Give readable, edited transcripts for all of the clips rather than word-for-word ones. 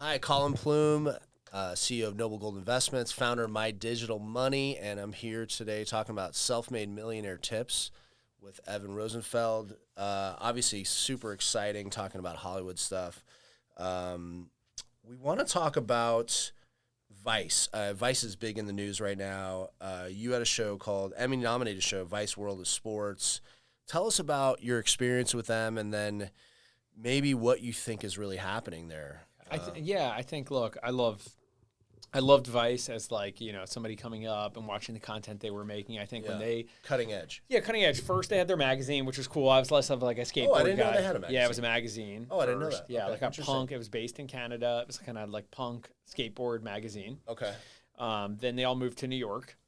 Hi, Colin Plume, CEO of Noble Gold Investments, founder of My Digital Money, and I'm here today talking about self-made millionaire tips with Evan Rosenfeld. Obviously, super exciting talking about Hollywood stuff. We want to talk about Vice. Vice is big in the news right now. You had a show called Emmy-nominated show, Vice World of Sports. Tell us about your experience with them, and then maybe what you think is really happening there. I think. Look, I loved Vice as somebody coming up and watching the content they were making. I think when they cutting edge. Yeah, cutting edge. First, they had their magazine, which was cool. I was less of like a skateboard guy. I didn't know they had a magazine. Yeah, it was a magazine. Oh, I didn't know first. that. Yeah, Okay, like a punk. It was based in Canada. It was kind of like punk skateboard magazine. Okay. Then they all moved to New York,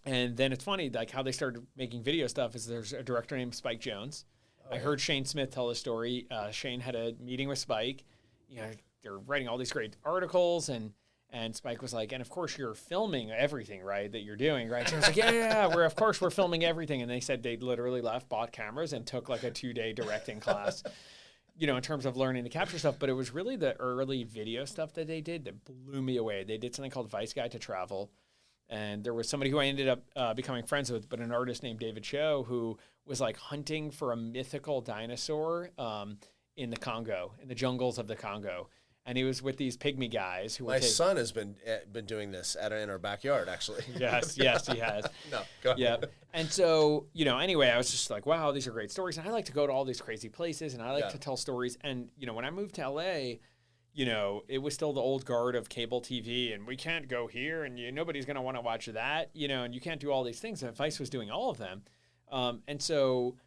and then it's funny like how they started making video stuff. Is there's a director named Spike Jonze. I heard Shane Smith tell the story. Shane had a meeting with Spike. They're writing all these great articles, and Spike was like, and of course you're filming everything, right, that you're doing, right? So I was like, yeah, we're filming everything. And they said they literally left, bought cameras, and took like a 2-day directing class, in terms of learning to capture stuff. But it was really the early video stuff that they did that blew me away. They did something called Vice Guide to Travel. And there was somebody who I ended up becoming friends with, but an artist named David Cho, who was like hunting for a mythical dinosaur in the Congo, in the jungles of the Congo. And he was with these pygmy guys who. My son has been doing this in our backyard, actually. Yes, he has. No, go ahead. Yeah. And so, anyway, I was just like, wow, these are great stories. And I like to go to all these crazy places, and I like to tell stories. And, when I moved to L.A., it was still the old guard of cable TV, and we can't go here, and nobody's going to want to watch that, and you can't do all these things. And Vice was doing all of them. And so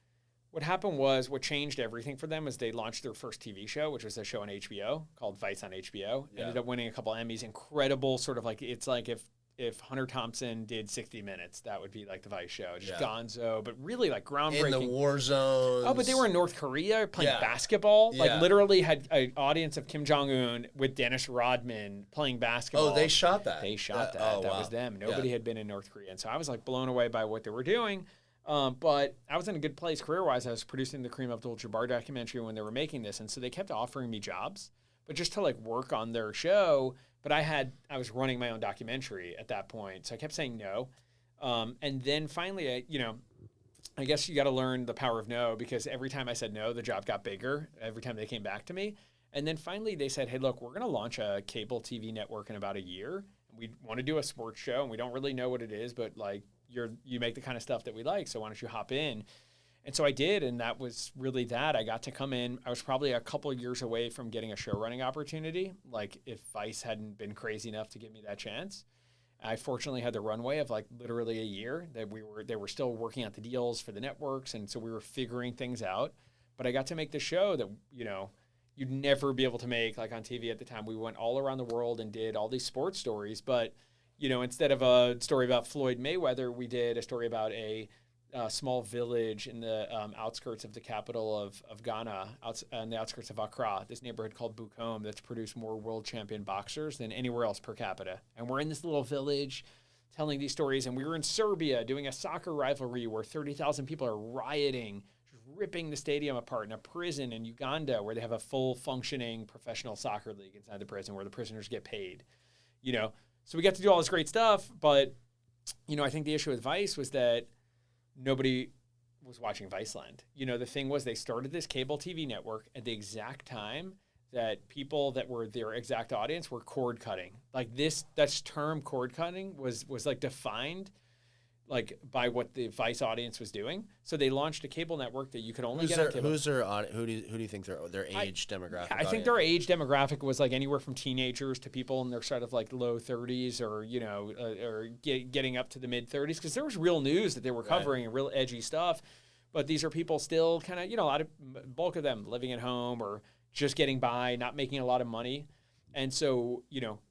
what happened was, what changed everything for them was they launched their first TV show, which was a show on HBO called Vice on HBO. Yeah. Ended up winning a couple Emmys. Incredible, sort of like, it's like if Hunter Thompson did 60 Minutes, that would be like the Vice show. Just gonzo, but really like groundbreaking. In the war zones. Oh, but they were in North Korea playing basketball. Like literally had an audience of Kim Jong-un with Dennis Rodman playing basketball. Oh, they shot that. They shot that. That was them. Nobody had been in North Korea. And so I was like blown away by what they were doing. But I was in a good place career-wise. I was producing the Kareem Abdul-Jabbar documentary when they were making this. And so they kept offering me jobs, but just to like work on their show. But I was running my own documentary at that point. So I kept saying no. And then finally, I guess you got to learn the power of no, because every time I said no, the job got bigger every time they came back to me. And then finally they said, hey, look, we're going to launch a cable TV network in about a year. We want to do a sports show, and we don't really know what it is, but like you make the kind of stuff that we like. So why don't you hop in? And so I did, and that was really that. I got to come in. I was probably a couple of years away from getting a show running opportunity, like if Vice hadn't been crazy enough to give me that chance. I fortunately had the runway of like literally a year that they were still working out the deals for the networks, and so we were figuring things out. But I got to make the show that, you'd never be able to make like on TV at the time. We went all around the world and did all these sports stories, but instead of a story about Floyd Mayweather, we did a story about a small village in the outskirts of the capital of Ghana, on the outskirts of Accra, this neighborhood called Bukom that's produced more world champion boxers than anywhere else per capita. And we're in this little village telling these stories, and we were in Serbia doing a soccer rivalry where 30,000 people are rioting, just ripping the stadium apart, in a prison in Uganda where they have a full functioning professional soccer league inside the prison where the prisoners get paid. So we got to do all this great stuff, but, I think the issue with Vice was that nobody was watching Viceland. The thing was they started this cable TV network at the exact time that people that were their exact audience were cord cutting. Like this term cord cutting was like defined like by what the Vice audience was doing. So they launched a cable network that you could only get on cable. Who do you think their age demographic? I think their age demographic was like anywhere from teenagers to people in their sort of like low 30s or or getting up to the mid 30s, because there was real news that they were covering and real edgy stuff. But these are people still kind of a lot of bulk of them living at home or just getting by, not making a lot of money. And so,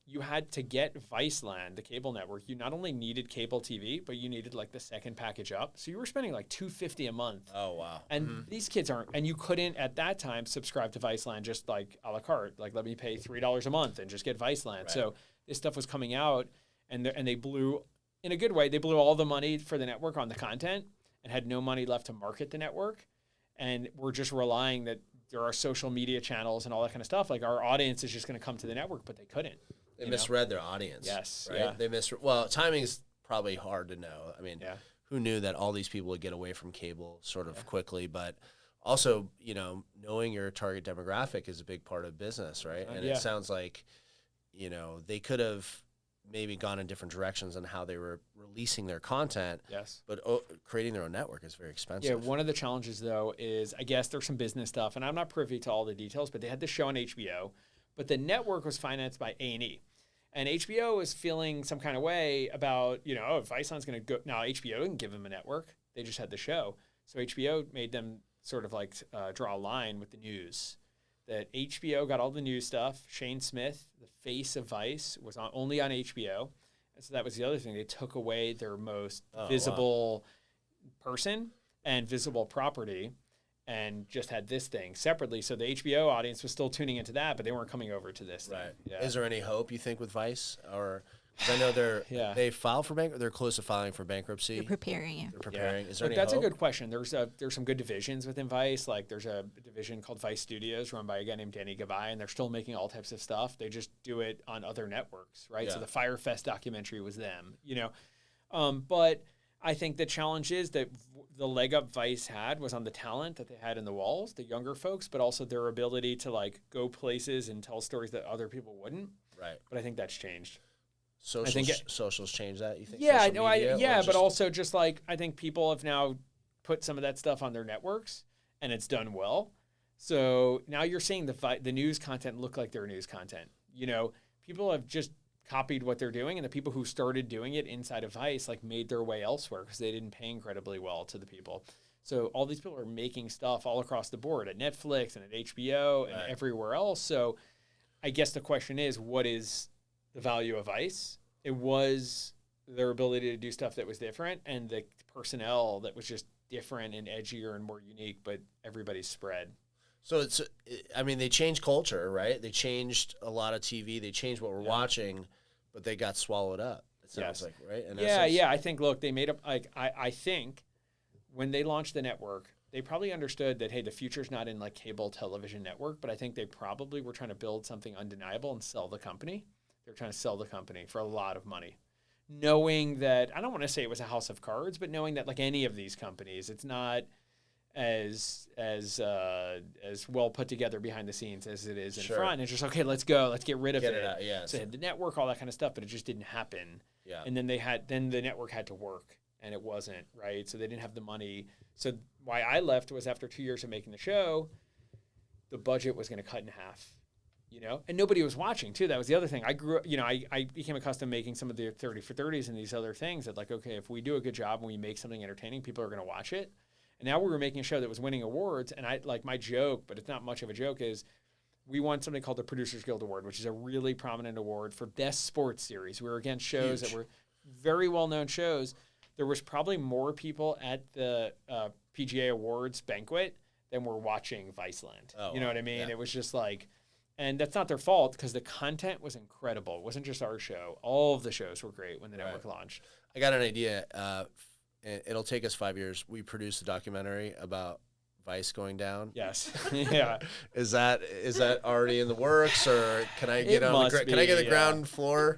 you had to get Viceland, the cable network. You not only needed cable TV, but you needed like the second package up. So you were spending like $250 a month. Oh, wow. And these kids aren't, and you couldn't at that time subscribe to Viceland just like a la carte. Like, let me pay $3 a month and just get Viceland. Right. So this stuff was coming out, and they blew, in a good way, they blew all the money for the network on the content and had no money left to market the network. And we're just relying that there are social media channels and all that kind of stuff. Like our audience is just going to come to the network, but they couldn't. They misread their audience. Yes. Right? Yeah. They well, timing's probably hard to know. I mean, Yeah. who knew that all these people would get away from cable sort of quickly, but also, you know, knowing your target demographic is a big part of business, right? And it sounds like, you know, they could have maybe gone in different directions on how they were releasing their content. Yes. But creating their own network is very expensive. Yeah, one of the challenges, though, is I guess there's some business stuff, and I'm not privy to all the details, but they had this show on HBO, but the network was financed by A&E. And HBO was feeling some kind of way about, you know, oh, if Viceland's going to go. Now, HBO didn't give them a network. They just had the show. So HBO made them sort of like draw a line with the news. That HBO got all the news stuff. Shane Smith, the face of Vice, was only on HBO. And so that was the other thing. They took away their most visible person and visible property and just had this thing separately. So the HBO audience was still tuning into that, but they weren't coming over to this thing. Right. Yeah. Is there any hope, you think, with Vice? Or, because I know they filed for they're close to filing for bankruptcy. They're preparing. They're preparing. Yeah. Is there any That's hope? a good question. There's some good divisions within Vice. Like there's a division called Vice Studios run by a guy named Danny Gavai, and they're still making all types of stuff. They just do it on other networks, right? Yeah. So the Firefest documentary was them, you know. But I think the challenge is that the leg up Vice had was on the talent that they had in the walls, the younger folks, but also their ability to like go places and tell stories that other people wouldn't. Right. But I think that's changed. Socials change that, you think? Yeah, Social media, but also just like I think people have now put some of that stuff on their networks, and it's done well. So now you're seeing the news content look like their news content. You know, people have just copied what they're doing, and the people who started doing it inside of Vice like made their way elsewhere because they didn't pay incredibly well to the people. So all these people are making stuff all across the board at Netflix and at HBO and everywhere else. So I guess the question is, what is the value of Vice? It was their ability to do stuff that was different and the personnel that was just different and edgier and more unique, but everybody's spread. So they changed culture, right? They changed a lot of TV. They changed what we're watching, but they got swallowed up. It sounds like, right? I think, look, they made up, like, I think when they launched the network, they probably understood that, hey, the future's not in like cable television network, but I think they probably were trying to build something undeniable and sell the company. They're trying to sell the company for a lot of money. Knowing that, I don't want to say it was a house of cards, but knowing that like any of these companies, it's not as well put together behind the scenes as it is in front. And it's just, okay, let's go. Let's get rid of it. Out, yeah. So they had the network, all that kind of stuff, but it just didn't happen. Yeah. And then the network had to work, and it wasn't, right? So they didn't have the money. So why I left was after 2 years of making the show, the budget was going to cut in half, you know? And nobody was watching, too. That was the other thing. I grew up, you know, I became accustomed to making some of the 30 for 30s and these other things that, like, okay, if we do a good job and we make something entertaining, people are going to watch it. And now we were making a show that was winning awards, and my joke, but it's not much of a joke, is we won something called the Producers Guild Award, which is a really prominent award for best sports series. We were against shows that were very well-known shows. There was probably more people at the PGA Awards banquet than were watching Viceland. You know what I mean? Yeah. It was just like, and that's not their fault because the content was incredible. It wasn't just our show. All of the shows were great when the network launched. I got an idea. It'll take us 5 years. We produced a documentary about Vice going down. Yes. Yeah. Is that already in the works, or can I get the ground floor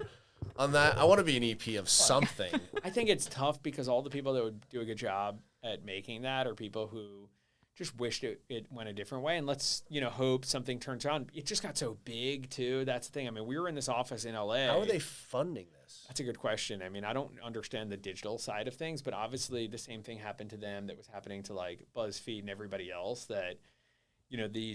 on that? I want to be an EP of something. I think it's tough because all the people that would do a good job at making that are people who just wished it went a different way. And let's, hope something turns around. It just got so big too. That's the thing. I mean, we were in this office in LA. How are they funding this? That's a good question. I mean, I don't understand the digital side of things, but obviously the same thing happened to them that was happening to like BuzzFeed and everybody else, that,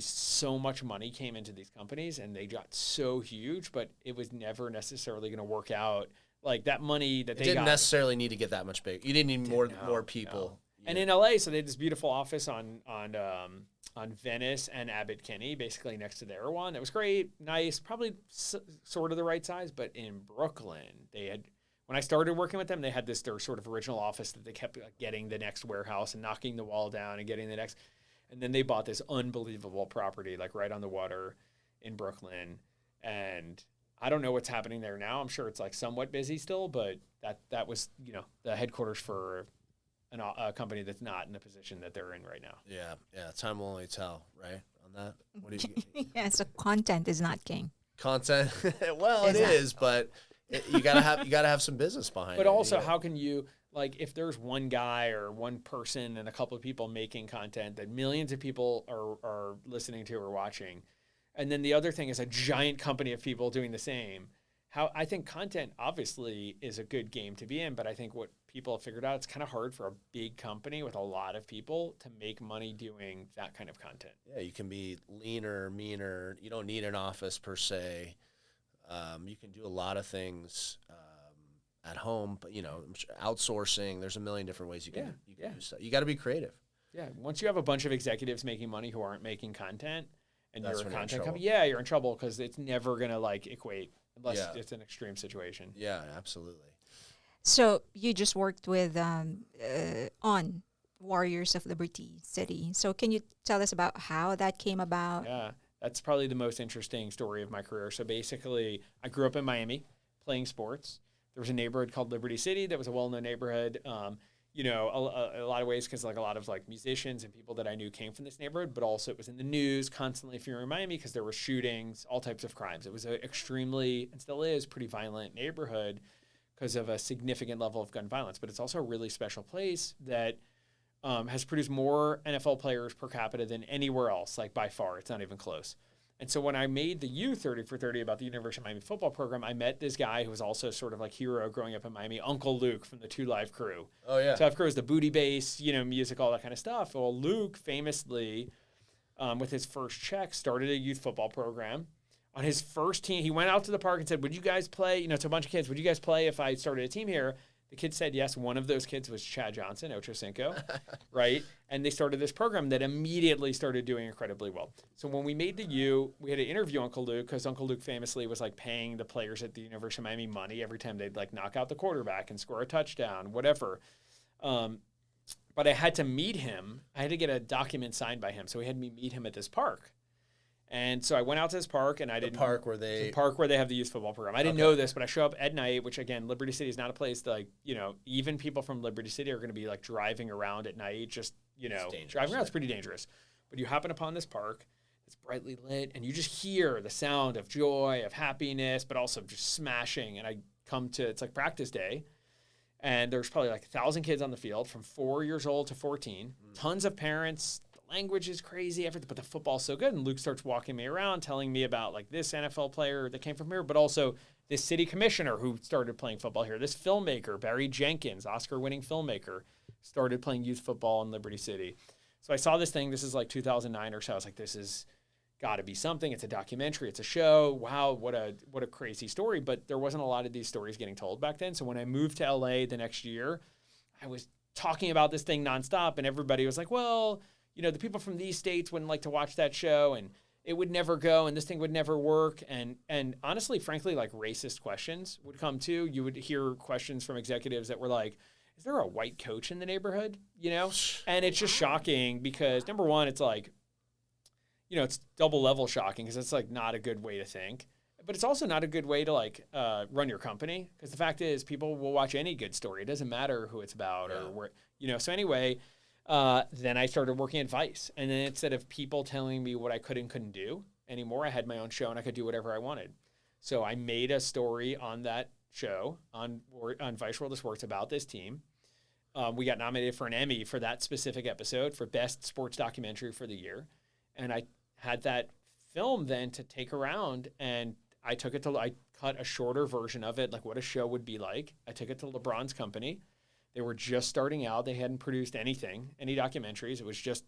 so much money came into these companies and they got so huge, but it was never necessarily going to work out. Like that money that they didn't necessarily need to get that much big. You didn't need more people. No. And in LA, so they had this beautiful office on Venice and Abbot Kinney, basically next to the Erewhon. It was great, nice, probably sort of the right size. But in Brooklyn, when I started working with them, they had their sort of original office that they kept getting the next warehouse and knocking the wall down and getting the next. And then they bought this unbelievable property, like right on the water in Brooklyn. And I don't know what's happening there now. I'm sure it's like somewhat busy still, but that was, the headquarters for a company that's not in the position that they're in right now. Yeah. Time will only tell, right? on that? What do you? Yeah, so content is not king. Content. Well, it is, but you gotta have some business behind it. But also, how can you, like, if there's one guy or one person and a couple of people making content that millions of people are listening to or watching, and then the other thing is a giant company of people doing the same. How I think content obviously is a good game to be in, but I think what people have figured out, it's kind of hard for a big company with a lot of people to make money doing that kind of content. Yeah, you can be leaner, meaner. You don't need an office per se. You can do a lot of things at home, but outsourcing. There's a million different ways you can do stuff. You got to be creative. Yeah, once you have a bunch of executives making money who aren't making content, and That's you're a when you're in content company, trouble. you're in trouble because it's never gonna like equate unless it's an extreme situation. Yeah, absolutely. So you just worked with on Warriors of Liberty City. So can you tell us about how that came about? Yeah, that's probably the most interesting story of my career. So basically, I grew up in Miami playing sports. There was a neighborhood called Liberty City that was a well-known neighborhood. A lot of ways because like a lot of like musicians and people that I knew came from this neighborhood, but also it was in the news constantly if you're in Miami because there were shootings, all types of crimes. It was an extremely, and still is, pretty violent neighborhood because of a significant level of gun violence. But it's also a really special place that has produced more NFL players per capita than anywhere else, like by far. It's not even close. And so when I made the U 30 for 30 about the University of Miami football program, I met this guy who was also sort of like hero growing up in Miami, Uncle Luke from the 2 Live Crew. Oh, yeah. 2 Live Crew is the booty bass, music, all that kind of stuff. Well, Luke famously, with his first check, started a youth football program. On his first team, he went out to the park and said, would you guys play? To a bunch of kids, would you guys play if I started a team here? The kids said yes. One of those kids was Chad Johnson, Ocho Cinco, right? And they started this program that immediately started doing incredibly well. So when we made the U, we had to interview Uncle Luke because Uncle Luke famously was like paying the players at the University of Miami money every time they'd like knock out the quarterback and score a touchdown, whatever. But I had to meet him. I had to get a document signed by him. So he had me meet him at this park. And so I went out to this park, and The park where they have the youth football program. I didn't know this, but I show up at night, which again, Liberty City is not a place that, like, even people from Liberty City are going to be like driving around at night, just, driving around. It's pretty dangerous. But you happen upon this park, it's brightly lit, and you just hear the sound of joy, of happiness, but also just smashing. And I come to, it's like practice day, and there's probably like 1,000 kids on the field from 4 years old to 14, tons of parents. Language is crazy, everything, but the football's so good. And Luke starts walking me around, telling me about like this NFL player that came from here, but also this city commissioner who started playing football here. This filmmaker, Barry Jenkins, Oscar-winning filmmaker, started playing youth football in Liberty City. So I saw this thing. This is like 2009 or so. I was like, this has got to be something. It's a documentary. It's a show. Wow, what a crazy story. But there wasn't a lot of these stories getting told back then. So when I moved to LA the next year, I was talking about this thing nonstop, and everybody was like, well, the people from these states wouldn't like to watch that show, and it would never go, and this thing would never work. And honestly, frankly, like racist questions would come too. You would hear questions from executives that were like, is there a white coach in the neighborhood? And it's just shocking because number one, it's like, it's double level shocking because it's like not a good way to think, but it's also not a good way to like run your company. Because the fact is people will watch any good story. It doesn't matter who it's about or where, so anyway, then I started working at Vice. And then instead of people telling me what I could and couldn't do anymore, I had my own show and I could do whatever I wanted. So I made a story on that show on Vice World of Sports about this team. We got nominated for an Emmy for that specific episode for Best Sports Documentary for the year. And I had that film then to take around, and I cut a shorter version of it, like what a show would be like. I took it to LeBron's company. They were just starting out. They hadn't produced any documentaries. It was just,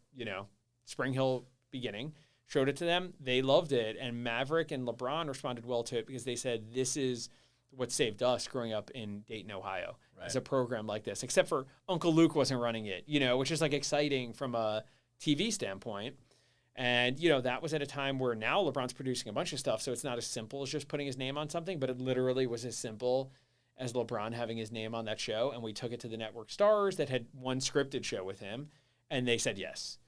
Spring Hill beginning. Showed it to them. They loved it. And Maverick and LeBron responded well to it because they said, this is what saved us growing up in Dayton, Ohio, as a program like this, except for Uncle Luke wasn't running it, which is like exciting from a TV standpoint. And, that was at a time where now LeBron's producing a bunch of stuff. So it's not as simple as just putting his name on something, but it literally was as simple as LeBron having his name on that show. And we took it to the network stars that had one scripted show with him, and they said yes.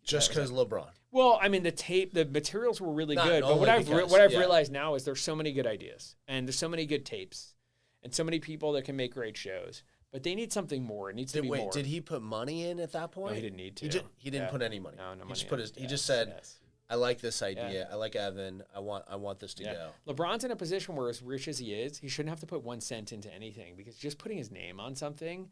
Just because LeBron. Well, I mean, the materials were really good, but what I've realized now is there's so many good ideas, and there's so many good tapes, and so many people that can make great shows, but they need something more. It needs to be more. Did he put money in at that point? No, he didn't need to. He didn't put any money. No money. He just said, I like this idea. I like Evan. I want this to go. LeBron's in a position where, as rich as he is, he shouldn't have to put 1 cent into anything, because just putting his name on something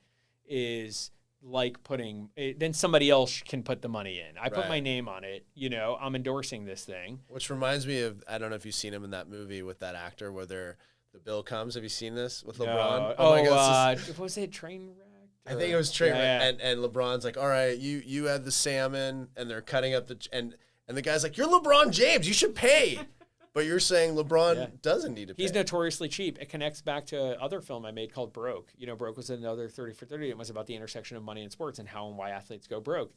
is like putting then somebody else can put the money in. I put my name on it, you know, I'm endorsing this thing. Which reminds me of, I don't know if you've seen him in that movie with that actor where the bill comes. Have you seen this with LeBron? Oh my God, was it Trainwreck? I think it was Trainwreck. And LeBron's like, all right, you had the salmon, and they're cutting up and the guy's like, you're LeBron James, you should pay. But you're saying LeBron doesn't need to pay. He's notoriously cheap. It connects back to other film I made called Broke. You know, Broke was another 30 for 30. It was about the intersection of money and sports and how and why athletes go broke.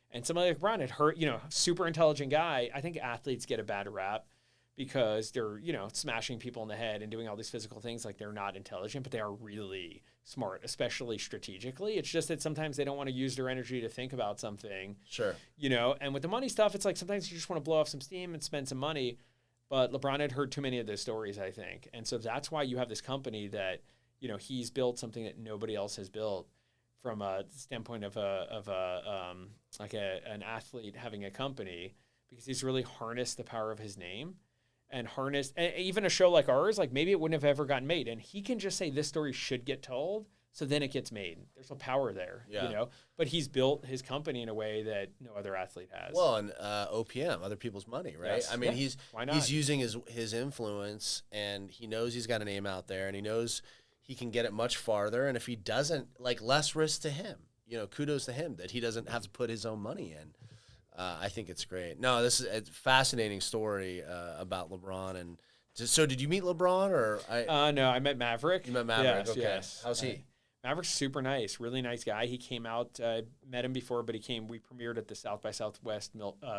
And somebody like LeBron had heard, you know, super intelligent guy. I think athletes get a bad rap because they're, you know, smashing people in the head and doing all these physical things like they're not intelligent, but they are really smart, especially strategically. It's just that sometimes they don't want to use their energy to think about something. Sure. You know, and with the money stuff, it's like sometimes you just want to blow off some steam and spend some money. But LeBron had heard too many of those stories, I think. And so that's why you have this company that, you know, he's built something that nobody else has built from a standpoint of an athlete having a company, because he's really harnessed the power of his name and harnessed even a show like ours, like maybe it wouldn't have ever gotten made. And he can just say this story should get told. So then it gets made. There's a power there, you know. But he's built his company in a way that no other athlete has. Well, and OPM, other people's money, right? Yes. I mean, Why not? he's using his influence, and he knows he's got a name out there, and he knows he can get it much farther. And if he doesn't, like, less risk to him. You know, kudos to him that he doesn't have to put his own money in. I think it's great. No, this is a fascinating story about LeBron. And so, did you meet LeBron or? No, I met Maverick. You met Maverick. Yes, okay. Yes. How's he? Maverick's super nice, really nice guy. He came out, met him before, but we premiered at the South by Southwest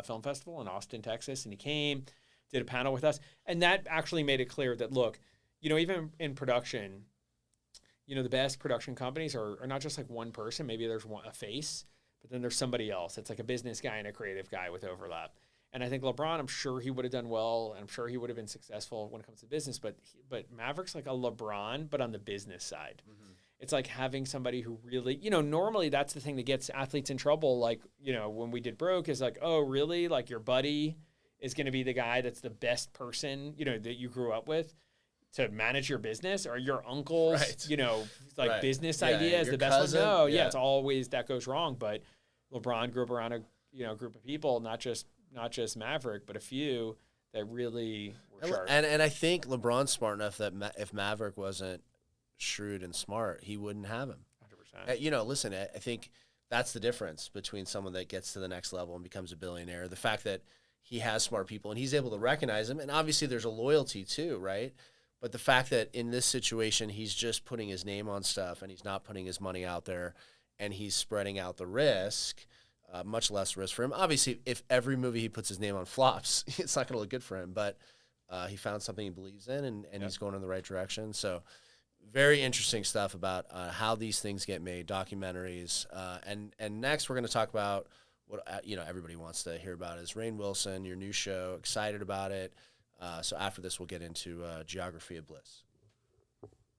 Film Festival in Austin, Texas, and he came, did a panel with us, and that actually made it clear that, look, you know, even in production, you know, the best production companies are not just like one person. Maybe there's a face, but then there's somebody else. It's like a business guy and a creative guy with overlap. And I think LeBron, I'm sure he would have done well, and I'm sure he would have been successful when it comes to business, but Maverick's like a LeBron, but on the business side. Mm-hmm. It's like having somebody who really, you know, normally that's the thing that gets athletes in trouble. Like, you know, when we did Broke is like, oh, really? Like your buddy is going to be the guy that's the best person, you know, that you grew up with to manage your business, or your uncle's, you know, like business idea is the best one. No, it's always that goes wrong. But LeBron grew up around a group of people, not just Maverick, but a few that really were sharp. And I think LeBron's smart enough that if Maverick wasn't shrewd and smart, he wouldn't have him. 100%. You know, listen, I think that's the difference between someone that gets to the next level and becomes a billionaire. The fact that he has smart people and he's able to recognize them, and obviously there's a loyalty too, right? But the fact that in this situation he's just putting his name on stuff and he's not putting his money out there, and he's spreading out the risk, much less risk for him. Obviously, if every movie he puts his name on flops, it's not going to look good for him. But he found something he believes in, and he's going in the right direction. So very interesting stuff about how these things get made, documentaries. And next we're going to talk about what everybody wants to hear about is Rainn Wilson, your new show. Excited about it. So after this, we'll get into Geography of Bliss.